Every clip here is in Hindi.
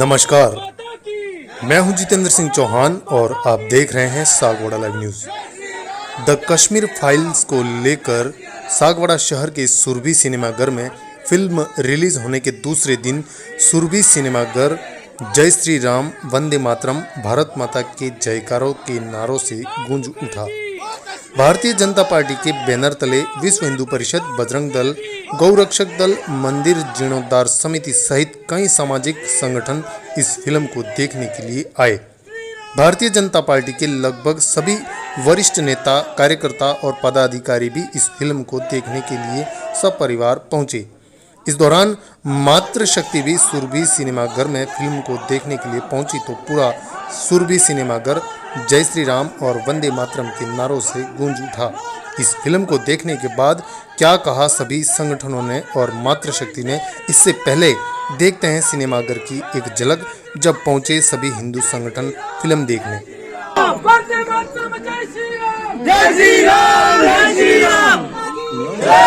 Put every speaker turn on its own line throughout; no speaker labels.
नमस्कार, मैं हूं जितेंद्र सिंह चौहान और आप देख रहे हैं Sagwara live news. The Kashmir files को लेकर सागवाड़ा शहर के सुरभि सिनेमाघर में फिल्म रिलीज होने के दूसरे दिन सुरभि सिनेमाघर जय श्री राम, वंदे मातरम, भारत माता के जयकारों के नारों से गूंज उठा। भारतीय जनता पार्टी के बैनर तले विश्व हिंदू परिषद, बजरंग दल, गौरक्षक दल, मंदिर जीर्णोद्धार समिति सहित कई सामाजिक संगठन इस फिल्म को देखने के लिए आए। भारतीय जनता पार्टी के लगभग सभी वरिष्ठ नेता, कार्यकर्ता और पदाधिकारी भी इस फिल्म को देखने के लिए सपरिवार पहुंचे। इस दौरान मातृशक्ति भी सुरभि सिनेमाघर में फिल्म को देखने के लिए पहुंची तो पूरा सुरभि सिनेमाघर जय श्री राम और वंदे मातरम के नारों से गूंज उठा। इस फिल्म को देखने के बाद क्या कहा सभी संगठनों ने और मातृशक्ति ने, इससे पहले देखते हैं सिनेमाघर की एक झलक जब पहुंचे सभी हिंदू संगठन फिल्म देखने।
वंदे मातरम, जय श्री राम, जय श्री राम, जय श्री राम, वंदे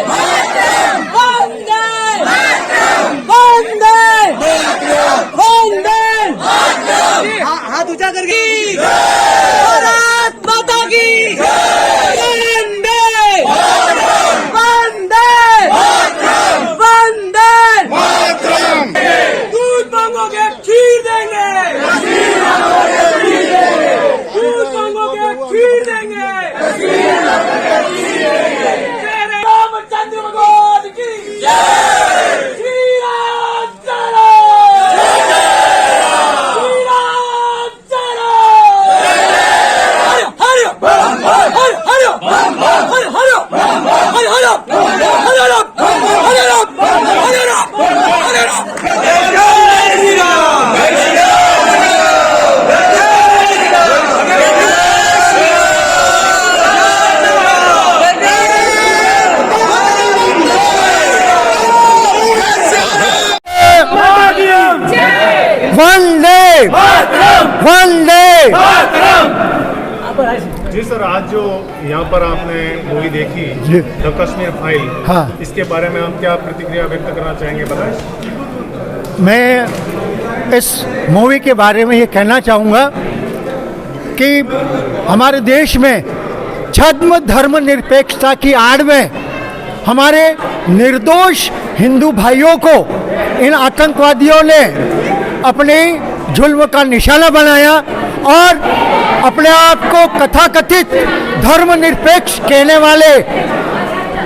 मातरम, वंदे मातरम, वंदे मातरम, वंदे मातरम, हाथ ऊंचा करके भारत माता की वंदे मातरम, वंदे मातरम, वंदे मातरम। दूध मांगोगे खीर देंगे, दूध मांगोगे खीर देंगे, तेरे रामचंद्र भगवान की जय, श्री राम चलो, श्री राम चलो, हरि
वंदे वंदे
जी सर, आज जो यहाँ पर आपने मूवी देखी द कश्मीर फाइल,
हाँ,
इसके बारे में हम क्या प्रतिक्रिया व्यक्त करना चाहेंगे, बताएं।
मैं इस मूवी के बारे में ये कहना चाहूँगा कि हमारे देश में छद्म धर्म निरपेक्षता की आड़ में हमारे निर्दोष हिंदू भाइयों को इन आतंकवादियों ने अपने जुल्म का निशाना बनाया और अपने आप को कथाकथित धर्मनिरपेक्ष कहने वाले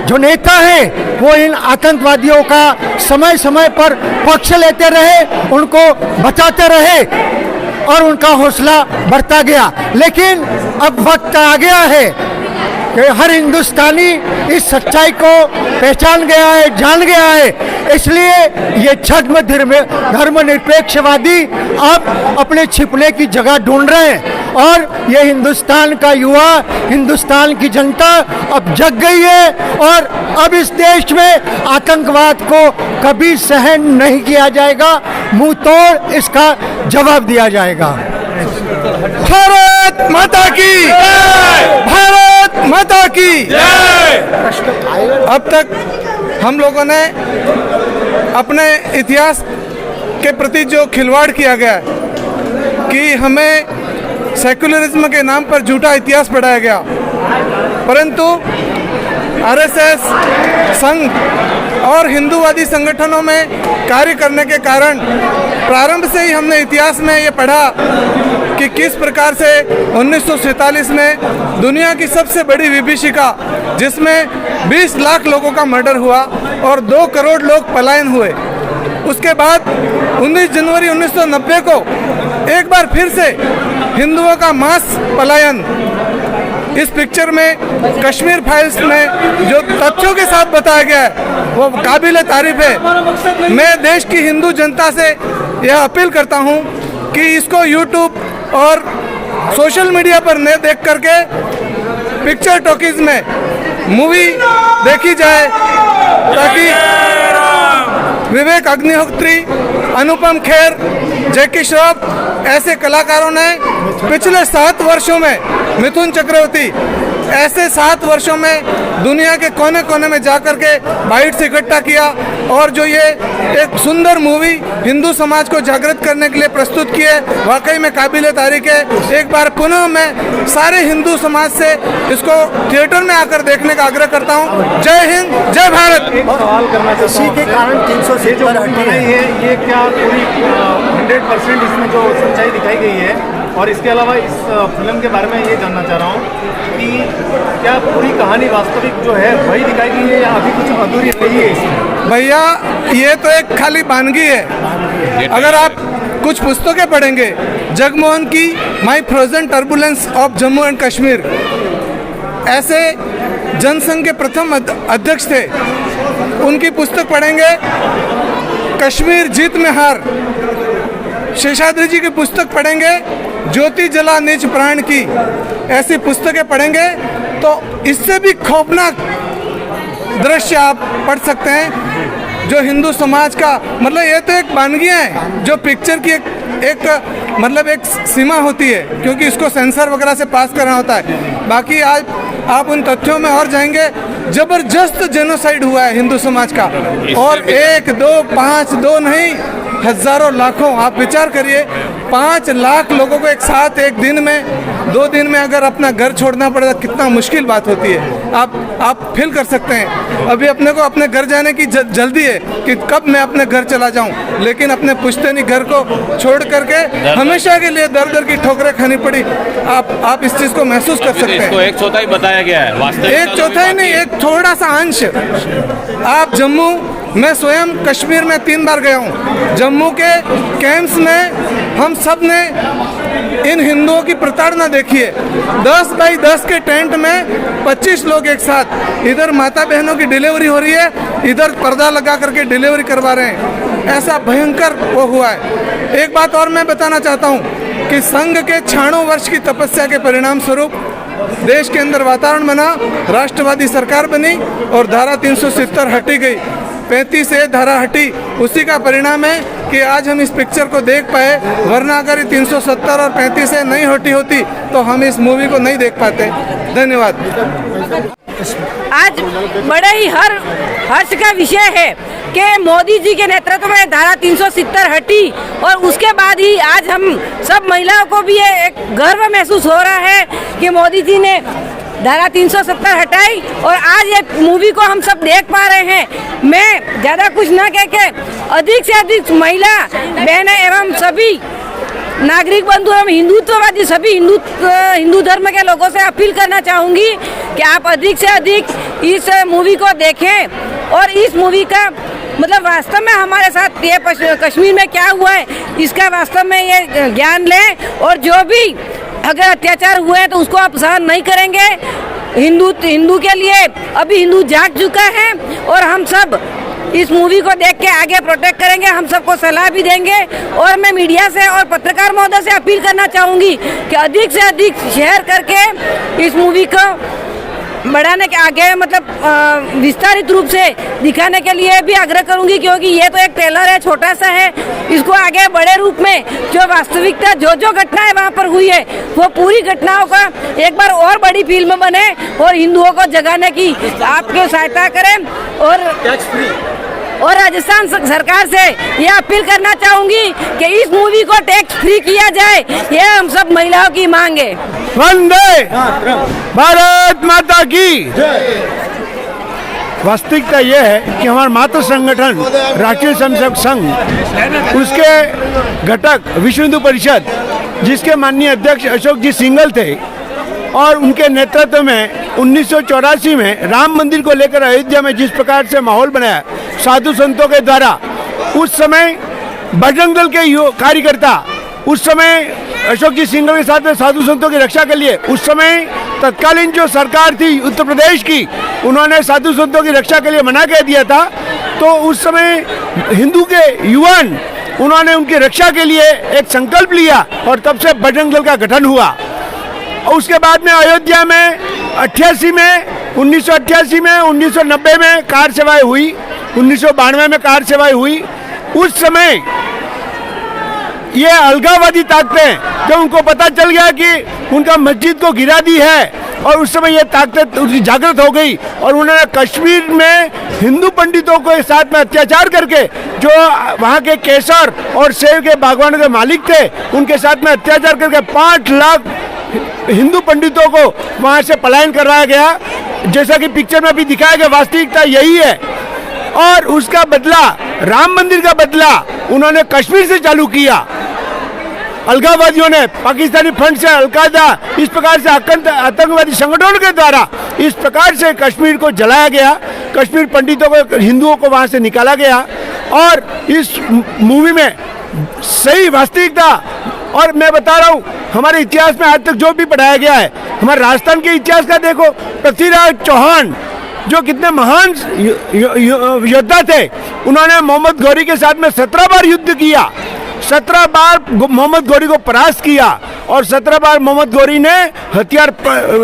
जो नेता हैं वो इन आतंकवादियों का समय समय पर पक्ष लेते रहे, उनको बचाते रहे और उनका हौसला बढ़ता गया। लेकिन अब वक्त आ गया है कि हर हिंदुस्तानी इस सच्चाई को पहचान गया है, जान गया है। इसलिए ये छद्म धर्मनिरपेक्षवादी अब अपने छिपने की जगह ढूंढ रहे हैं और ये हिंदुस्तान का युवा, हिंदुस्तान की जनता अब जग गई है और अब इस देश में आतंकवाद को कभी सहन नहीं किया जाएगा, मुंह तोड़ इसका जवाब दिया जाएगा। भारत माता की जय, भारत माता की जय।
अब तक हम लोगों ने अपने इतिहास के प्रति जो खिलवाड़ किया गया है कि हमें सेकुलरिज्म के नाम पर झूठा इतिहास पढ़ाया गया, परंतु आरएसएस, संघ और हिंदूवादी संगठनों में कार्य करने के कारण प्रारंभ से ही हमने इतिहास में ये पढ़ा कि किस प्रकार से 1947 में दुनिया की सबसे बड़ी विभीषिका, जिसमें 20 लाख लोगों का मर्डर हुआ और 2 करोड़ लोग पलायन हुए, उसके बाद 19 जनवरी 1990 को एक बार फिर से हिंदुओं का मास पलायन इस पिक्चर में कश्मीर फाइल्स में जो तथ्यों के साथ बताया गया है वो काबिल तारीफ है। मैं देश की हिंदू जनता से यह अपील करता हूं कि इसको यूट्यूब और सोशल मीडिया पर न देख करके पिक्चर टॉकीज में मूवी देखी जाए ताकि विवेक अग्निहोत्री, अनुपम खेर, जैकी श्रॉफ ऐसे कलाकारों ने पिछले 7 वर्षों में, मिथुन चक्रवर्ती ऐसे 7 वर्षों में दुनिया के कोने कोने में जाकर के बाइट्स इकट्ठा किया और जो ये एक सुंदर मूवी हिंदू समाज को जागृत करने के लिए प्रस्तुत की है, वाकई में काबिल तारीफ है। एक बार पुनः मैं सारे हिंदू समाज से इसको थिएटर में आकर देखने का आग्रह करता हूँ। जय हिंद, जय भारत।
सवाल करना चाहता हूँ,
के कारण 370
बनाई है ये क्या पूरी 100% इसमें जो सच्चाई दिखाई गई है, और इसके अलावा इस फिल्म के बारे में ये जानना चाह रहा हूँ कि क्या पूरी कहानी वास्तविक जो है वही दिखाई गई है या अभी कुछ अधूरी रही है इसमें?
भैया ये तो एक खाली वानगी है। अगर आप कुछ पुस्तकें पढ़ेंगे, जगमोहन की my frozen turbulence of Jammu and Kashmir, ऐसे जनसंघ के प्रथम अध्यक्ष थे, उनकी पुस्तक पढ़ेंगे, कश्मीर जीत में हार, शेषाद्री जी की पुस्तक पढ़ेंगे, ज्योति जला निज प्राण की, ऐसी पुस्तकें पढ़ेंगे तो इससे भी खौफनाक दृश्य आप पढ़ सकते हैं। जो हिंदू समाज का मतलब ये तो एक वानगियाँ है, जो पिक्चर की एक मतलब एक सीमा होती है, क्योंकि इसको सेंसर वगैरह से पास करना होता है। बाकी आज आप उन तथ्यों में और जाएंगे, जबरदस्त जेनोसाइड हुआ है हिंदू समाज का, और 1, 2, 5, 2 नहीं, हजारों लाखों। आप विचार करिए, 5 लाख लोगों को एक साथ एक दिन में 2 दिन में अगर अपना घर छोड़ना पड़ेगा, कितना मुश्किल बात होती है। आप फील कर सकते हैं। अभी अपने को अपने घर जाने की जल्दी है कि कब मैं अपने घर चला जाऊं, लेकिन अपने पुश्तैनी घर को छोड़ करके हमेशा के लिए दर दर की ठोकरें खानी पड़ी। आप इस चीज़ को महसूस कर सकते हैं।
इसको 1/4 बताया गया है, वास्तविक
1/4 नहीं, एक थोड़ा सा अंश। आप जम्मू, मैं स्वयं कश्मीर में 3 बार गया हूँ। जम्मू के कैंप्स में हम सब ने इन हिंदुओं की प्रताड़ना देखी है। 10 बाई 10 के टेंट में 25 लोग एक साथ, इधर माता बहनों की डिलीवरी हो रही है, इधर पर्दा लगा करके डिलीवरी करवा रहे हैं। ऐसा भयंकर वो हुआ है। एक बात और मैं बताना चाहता हूँ कि संघ के 96 वर्ष की तपस्या के परिणाम स्वरूप देश के अंदर वातावरण बना, राष्ट्रवादी सरकार बनी और धारा 370 हटी गई, 35 से धारा हटी। उसी का परिणाम है कि आज हम इस पिक्चर को देख पाए, वरना अगर 370 और 35 से नहीं हटी होती तो हम इस मूवी को नहीं देख पाते। धन्यवाद।
आज बड़े ही हर्ष का विषय है कि मोदी जी के नेतृत्व में धारा 370 हटी, और उसके बाद ही आज हम सब महिलाओं को भी ये एक गर्व महसूस हो रहा है कि मोदी जी ने धारा 370 हटाई और आज ये मूवी को हम सब देख पा रहे हैं। मैं ज़्यादा कुछ ना कह के अधिक से अधिक महिला बहनें एवं सभी नागरिक बंधु एवं हिंदुत्ववादी सभी हिंदू धर्म के लोगों से अपील करना चाहूँगी कि आप अधिक से अधिक इस मूवी को देखें और इस मूवी का मतलब वास्तव में हमारे साथ ये कश्मीर में क्या हुआ है इसका वास्तव में ये ज्ञान लें, और जो भी अगर अत्याचार हुए हैं तो उसको आप सहन नहीं करेंगे। हिंदू के लिए अभी हिंदू जाग चुका है और हम सब इस मूवी को देख के आगे प्रोटेक्ट करेंगे, हम सबको सलाह भी देंगे। और मैं मीडिया से और पत्रकार महोदय से अपील करना चाहूँगी कि अधिक से अधिक शेयर करके इस मूवी को बढ़ाने के आगे मतलब विस्तारित रूप से दिखाने के लिए भी आग्रह करूंगी, क्योंकि ये तो एक ट्रेलर है, छोटा सा है। इसको आगे बड़े रूप में जो वास्तविकता जो घटनाएं वहाँ पर हुई है वो पूरी घटनाओं का एक बार और बड़ी फिल्म बने और हिंदुओं को जगाने की आपकी सहायता करें। और राजस्थान सरकार से ये अपील करना चाहूंगी कि इस मूवी को टैक्स फ्री किया जाए, ये हम सब महिलाओं की मांग है।
वंदे भारत माता की। वास्तविकता यह है कि हमारा मातृ संगठन राष्ट्रीय स्वयंसेवक संघ, उसके घटक विश्व हिंदू परिषद, जिसके माननीय अध्यक्ष अशोक जी सिंघल थे, और उनके नेतृत्व में 1984 में राम मंदिर को लेकर अयोध्या में जिस प्रकार से माहौल बनाया साधु संतों के द्वारा, उस समय बजरंग दल के कार्यकर्ता, उस समय अशोक जी सिंघल के साथ में साधु संतों की रक्षा के लिए, उस समय तत्कालीन जो सरकार थी उत्तर प्रदेश की, उन्होंने साधु संतों की रक्षा के लिए मना कर दिया था। तो उस समय हिंदू के युवान उन्होंने उनकी रक्षा के लिए एक संकल्प लिया और तब से बजरंग दल का गठन हुआ। उसके बाद में अयोध्या में 1988 में 1990 में कार सेवाएं हुई, 1992 में कार सेवाएं हुई। उस समय ये अलगाववादी ताकतें जब उनको पता चल गया कि उनका मस्जिद को गिरा दी है और उस समय ये ताकत उसकी जागृत हो गई और उन्होंने कश्मीर में हिंदू पंडितों के साथ में अत्याचार करके जो वहाँ के केसर और सेब के बागवानों के मालिक थे उनके साथ में अत्याचार करके 5 लाख हिंदू पंडितों को वहाँ से पलायन करवाया गया। जैसा कि पिक्चर में भी दिखाया गया, वास्तविकता यही है। और उसका बदला, राम मंदिर का बदला उन्होंने कश्मीर से चालू किया। अलगाववादियों ने पाकिस्तानी फंड से अलकायदा इस प्रकार से आतंकवादी संगठनों के द्वारा इस प्रकार से कश्मीर को जलाया गया, कश्मीर पंडितों को, हिंदुओं को वहाँ से निकाला गया। और इस मूवी में सही वास्तविकता, और मैं बता रहा हूँ हमारे इतिहास में आज तक जो भी पढ़ाया गया है, हमारे राजस्थान के इतिहास का देखो, पृथ्वीराज चौहान जो कितने महान योद्धा थे, उन्होंने मोहम्मद गौरी के साथ में 17 बार युद्ध किया, 17 बार मोहम्मद गौरी को परास्त किया और 17 बार मोहम्मद गौरी ने हथियार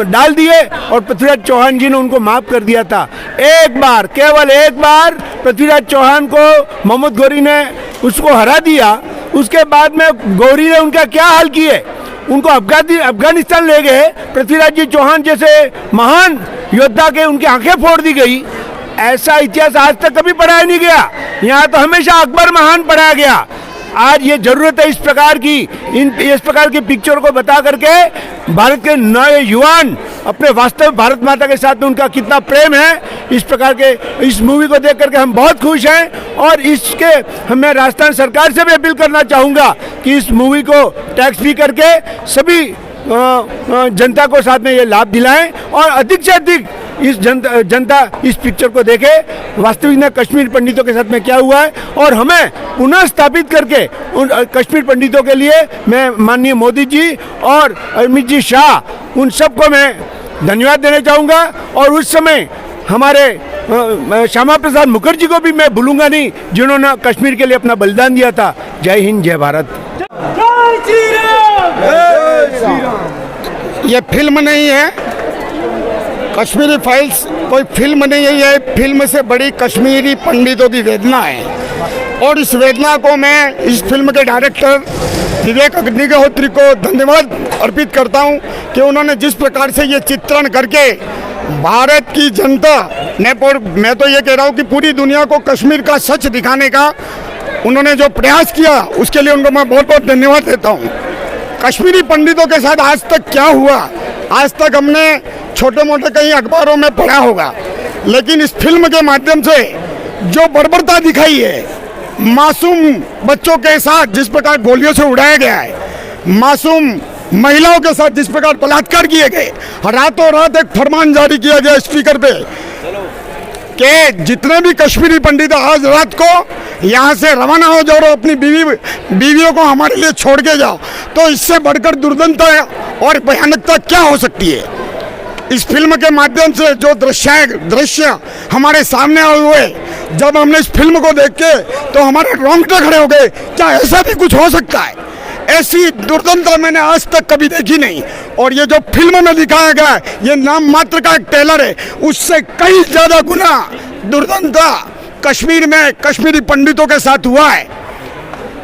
डाल दिए और पृथ्वीराज चौहान जी ने उनको माफ कर दिया था। एक बार, केवल एक बार पृथ्वीराज चौहान को मोहम्मद गौरी ने उसको हरा दिया। उसके बाद में गौरी ने उनका क्या हाल किए, उनको अफगानिस्तान ले गए। पृथ्वीराज जी चौहान जैसे महान योद्धा के उनकी आंखें फोड़ दी गई। ऐसा इतिहास आज तक कभी पढ़ाया नहीं गया। यहाँ तो हमेशा अकबर महान पढ़ाया गया। आज ये जरूरत है इस प्रकार की पिक्चर को बता करके भारत के नए युवान अपने वास्तव भारत माता के साथ में उनका कितना प्रेम है, इस प्रकार के इस मूवी को देख करके हम बहुत खुश हैं। और इसके मैं राजस्थान सरकार से भी अपील करना चाहूँगा कि इस मूवी को टैक्स फ्री करके सभी जनता को साथ में ये लाभ दिलाएं और अधिक से अधिक इस जनता इस पिक्चर को देखे, वास्तविक में कश्मीर पंडितों के साथ में क्या हुआ है। और हमें पुनः स्थापित करके उन कश्मीर पंडितों के लिए मैं माननीय मोदी जी और अमित जी शाह, उन सबको मैं धन्यवाद देना चाहूँगा। और उस समय हमारे श्यामा प्रसाद मुखर्जी को भी मैं भूलूंगा नहीं, जिन्होंने कश्मीर के लिए अपना बलिदान दिया था। जय हिंद, जय भारत।
ये फिल्म नहीं है, कश्मीरी फाइल्स कोई फिल्म नहीं है, ये फिल्म से बड़ी कश्मीरी पंडितों की वेदना है। और इस वेदना को मैं इस फिल्म के डायरेक्टर विवेक अग्निहोत्री को धन्यवाद अर्पित करता हूं कि उन्होंने जिस प्रकार से ये चित्रण करके भारत की जनता ने, मैं तो ये कह रहा हूं कि पूरी दुनिया को कश्मीर का सच दिखाने का उन्होंने जो प्रयास किया, उसके लिए उनको मैं बहुत बहुत धन्यवाद देता हूँ। कश्मीरी पंडितों के साथ आज तक क्या हुआ, आज तक हमने छोटे मोटे कहीं अखबारों में पढ़ा होगा, लेकिन इस फिल्म के माध्यम से जो बर्बरता दिखाई है, मासूम बच्चों के साथ जिस प्रकार गोलियों से उड़ाया गया है, मासूम महिलाओं के साथ जिस प्रकार बलात्कार किए गए, रातों रात एक फरमान जारी किया गया स्पीकर पे कि जितने भी कश्मीरी पंडित आज रात को यहाँ से रवाना हो जाओ और अपनी बीवियों को हमारे लिए छोड़ के जाओ, तो इससे बढ़कर दुर्दंता और भयानकता क्या हो सकती है। इस फिल्म के माध्यम से जो दृश्य हमारे सामने आए हुए, जब हमने इस फिल्म को देख के तो हमारे रोंगटे खड़े हो गए, क्या ऐसा भी कुछ हो सकता है। ऐसी दुर्दंता मैंने आज तक कभी देखी नहीं। और ये जो फिल्म में दिखाया गया है, ये नाम मात्र का एक ट्रेलर है, उससे कई ज्यादा गुना दुर्दंता कश्मीर में कश्मीरी पंडितों के साथ हुआ है।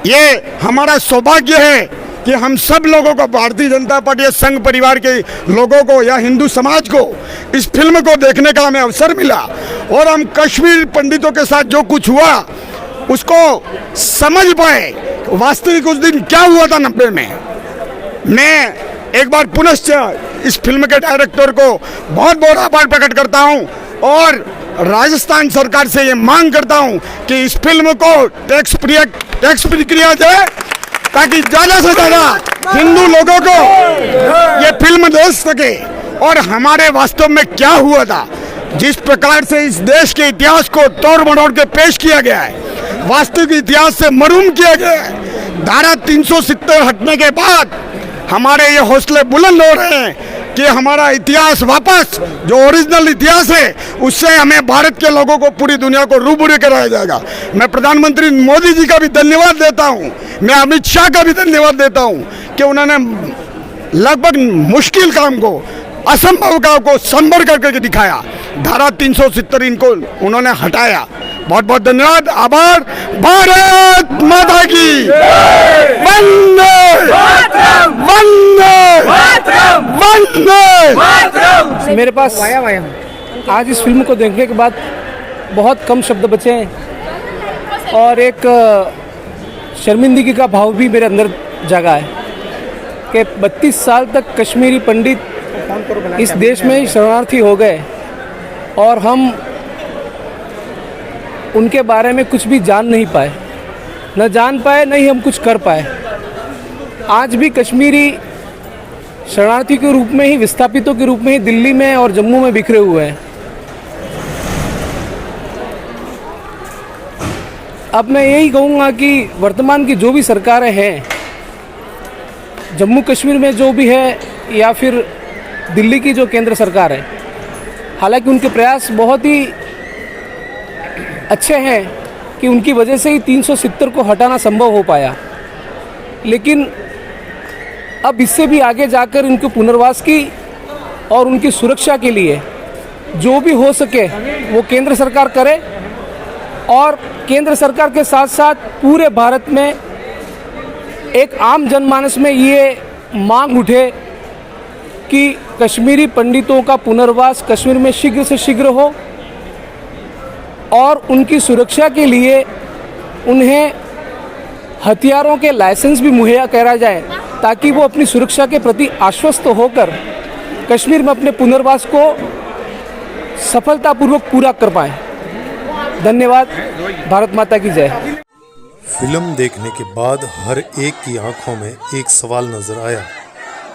ये हमारा सौभाग्य है कि हम सब लोगों को, भारतीय जनता पार्टी संघ परिवार के लोगों को या हिंदू समाज को इस फिल्म को देखने का हमें अवसर मिला और हम कश्मीर पंडितों के साथ जो कुछ हुआ उसको समझ पाए, वास्तविक उस दिन क्या हुआ था 90 में। मैं एक बार पुनश्च इस फिल्म के डायरेक्टर को बहुत बहुत आभार प्रकट करता हूं और राजस्थान सरकार से ये मांग करता हूं कि इस फिल्म को टैक्स फ्री किया जाए, ताकि ज्यादा से ज्यादा हिंदू लोगों को ये फिल्म देख सके। और हमारे वास्तव में क्या हुआ था, जिस प्रकार से इस देश के इतिहास को तोड़ मरोड़ के पेश किया गया है, वास्तविक इतिहास से मरूम किया गया है। धारा 370 हटने के बाद हमारे ये हौसले बुलंद हो रहे हैं कि हमारा इतिहास वापस, जो ओरिजिनल इतिहास है, उससे हमें भारत के लोगों को, पूरी दुनिया को रूबरू कराया जाएगा। मैं प्रधानमंत्री मोदी जी का भी धन्यवाद देता हूँ, मैं अमित शाह का भी धन्यवाद देता हूँ कि उन्होंने लगभग मुश्किल काम को, असंभव काम को संभल करके दिखाया। धारा 370 इनको उन्होंने हटाया। बहुत बहुत धन्यवाद, आभार। भारत माता की वंदे वंदे वंदे।
मेरे पास आज इस फिल्म को देखने के बाद बहुत कम शब्द बचे हैं और एक शर्मिंदगी का भाव भी मेरे अंदर जगा है कि 32 साल तक कश्मीरी पंडित इस देश में ही शरणार्थी हो गए और हम उनके बारे में कुछ भी जान नहीं पाए, न जान पाए न ही हम कुछ कर पाए। आज भी कश्मीरी शरणार्थी के रूप में ही, विस्थापितों के रूप में ही दिल्ली में और जम्मू में बिखरे हुए हैं। अब मैं यही कहूँगा कि वर्तमान की जो भी सरकारें हैं, जम्मू कश्मीर में जो भी है या फिर दिल्ली की जो केंद्र सरकार है, हालांकि उनके प्रयास बहुत ही अच्छे हैं कि उनकी वजह से ही 370 को हटाना संभव हो पाया, लेकिन अब इससे भी आगे जाकर इनके पुनर्वास की और उनकी सुरक्षा के लिए जो भी हो सके वो केंद्र सरकार करे और केंद्र सरकार के साथ साथ पूरे भारत में एक आम जनमानस में ये मांग उठे कि कश्मीरी पंडितों का पुनर्वास कश्मीर में शीघ्र से शीघ्र हो और उनकी सुरक्षा के लिए उन्हें हथियारों के लाइसेंस भी मुहैया कराया जाए ताकि वो अपनी सुरक्षा के प्रति आश्वस्त होकर कश्मीर में अपने पुनर्वास को सफलतापूर्वक पूरा कर पाएं। धन्यवाद। भारत माता की जय।
फिल्म देखने के बाद हर एक की आंखों में एक सवाल नजर आया,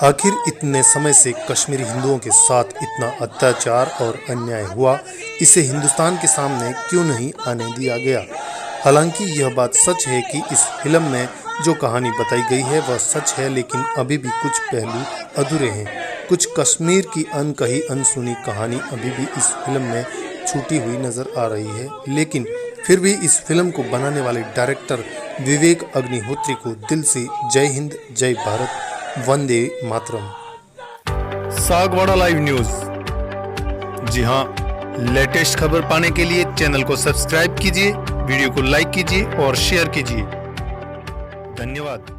आखिर इतने समय से कश्मीरी हिंदुओं के साथ इतना अत्याचार और अन्याय हुआ, इसे हिंदुस्तान के सामने क्यों नहीं आने दिया गया। हालांकि यह बात सच है कि इस फिल्म में जो कहानी बताई गई है वह सच है, लेकिन अभी भी कुछ पहलू अधूरे हैं। कुछ कश्मीर की अनकही अनसुनी कहानी अभी भी इस फिल्म में छूटी हुई नजर आ रही है, लेकिन फिर भी इस फिल्म को बनाने वाले डायरेक्टर विवेक अग्निहोत्री को दिल से जय हिंद, जय भारत, वंदे मातरम। सागवाड़ा लाइव न्यूज, जी हाँ, लेटेस्ट खबर पाने के लिए चैनल को सब्सक्राइब कीजिए, वीडियो को लाइक कीजिए और शेयर कीजिए। धन्यवाद।